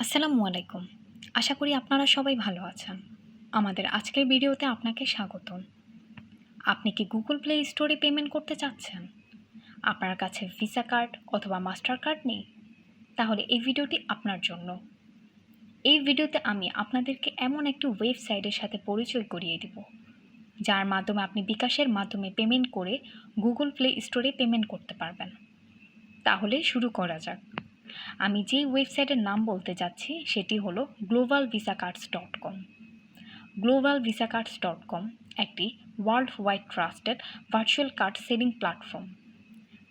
আসসালামু আলাইকুম। আশা করি আপনারা সবাই ভালো আছেন। আমাদের আজকের ভিডিওতে আপনাকে স্বাগতম। আপনি কি গুগল প্লে স্টোরে পেমেন্ট করতে চাচ্ছেন? আপনার কাছে ভিসা কার্ড অথবা মাস্টার কার্ড নেই? তাহলে এই ভিডিওটি আপনার জন্য। এই ভিডিওতে আমি আপনাদেরকে এমন একটি ওয়েবসাইটের সাথে পরিচয় করিয়ে দিব, যার মাধ্যমে আপনি বিকাশের মাধ্যমে পেমেন্ট করে গুগল প্লে স্টোরে পেমেন্ট করতে পারবেন। তাহলে শুরু করা যাক। আমি যেই ওয়েবসাইটের নাম বলতে যাচ্ছি সেটি হলো globalvisacards.com। globalvisacards.com একটি world wide trusted virtual card selling platform,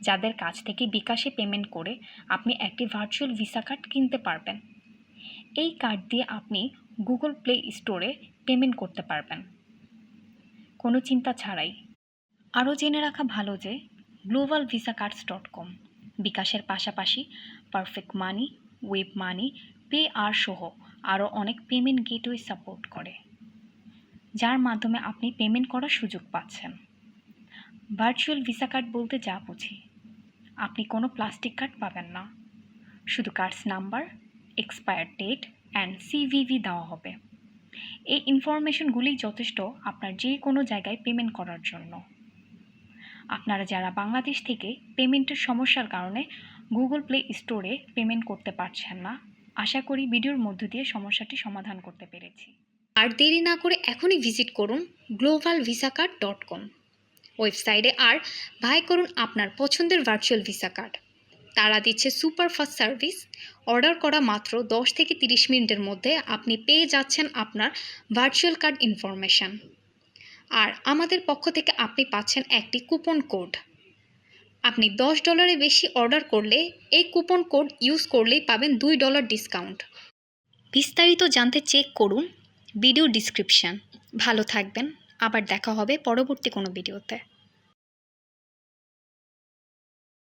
যাদের কাছ থেকে বিকাশে পেমেন্ট করে আপনি একটি ভার্চুয়াল ভিসা কার্ড কিনতে পারবেন। এই কার্ড দিয়ে আপনি গুগল প্লে স্টোরে পেমেন্ট করতে পারবেন কোনো চিন্তা ছাড়াই। আরও জেনে রাখা ভালো যে globalvisacards.com বিকাশের পাশাপাশি পারফেক্ট মানি, ওয়েব মানি, পে আর সহ আরও অনেক পেমেন্ট গেটওয়ে সাপোর্ট করে, যার মাধ্যমে আপনি পেমেন্ট করার সুযোগ পাচ্ছেন। ভার্চুয়াল ভিসা কার্ড বলতে যা বুঝি, আপনি কোনো প্লাস্টিক কার্ড পাবেন না, শুধু cards number, expire date and CVV দেওয়া হবে। এই ইনফরমেশনগুলি যথেষ্ট আপনার যে কোনো জায়গায় পেমেন্ট করার জন্য। আপনারা যারা বাংলাদেশ থেকে পেমেন্টের সমস্যার কারণে গুগল প্লে স্টোরে পেমেন্ট করতে পারছেন না, আশা করি ভিডিওর মধ্য দিয়ে সমস্যাটি সমাধান করতে পেরেছি। আর দেরি না করে এখনই ভিজিট করুন globalvisaCard.com ওয়েবসাইটে আর বাই করুন আপনার পছন্দের ভার্চুয়াল ভিসা কার্ড। তারা দিচ্ছে সুপার ফাস্ট সার্ভিস। অর্ডার করা মাত্র 10 থেকে 30 মিনিটের মধ্যে আপনি পেয়ে যাচ্ছেন আপনার ভার্চুয়াল কার্ড ইনফরমেশন। আর আমাদের পক্ষ থেকে আপনি পাচ্ছেন একটি কুপন কোড। আপনি $10 বেশি অর্ডার করলে এই কুপন কোড ইউজ করলেই পাবেন $2 ডিসকাউন্ট। বিস্তারিত জানতে চেক করুন ভিডিও ডিসক্রিপশন। ভালো থাকবেন, আবার দেখা হবে পরবর্তী কোনো ভিডিওতে।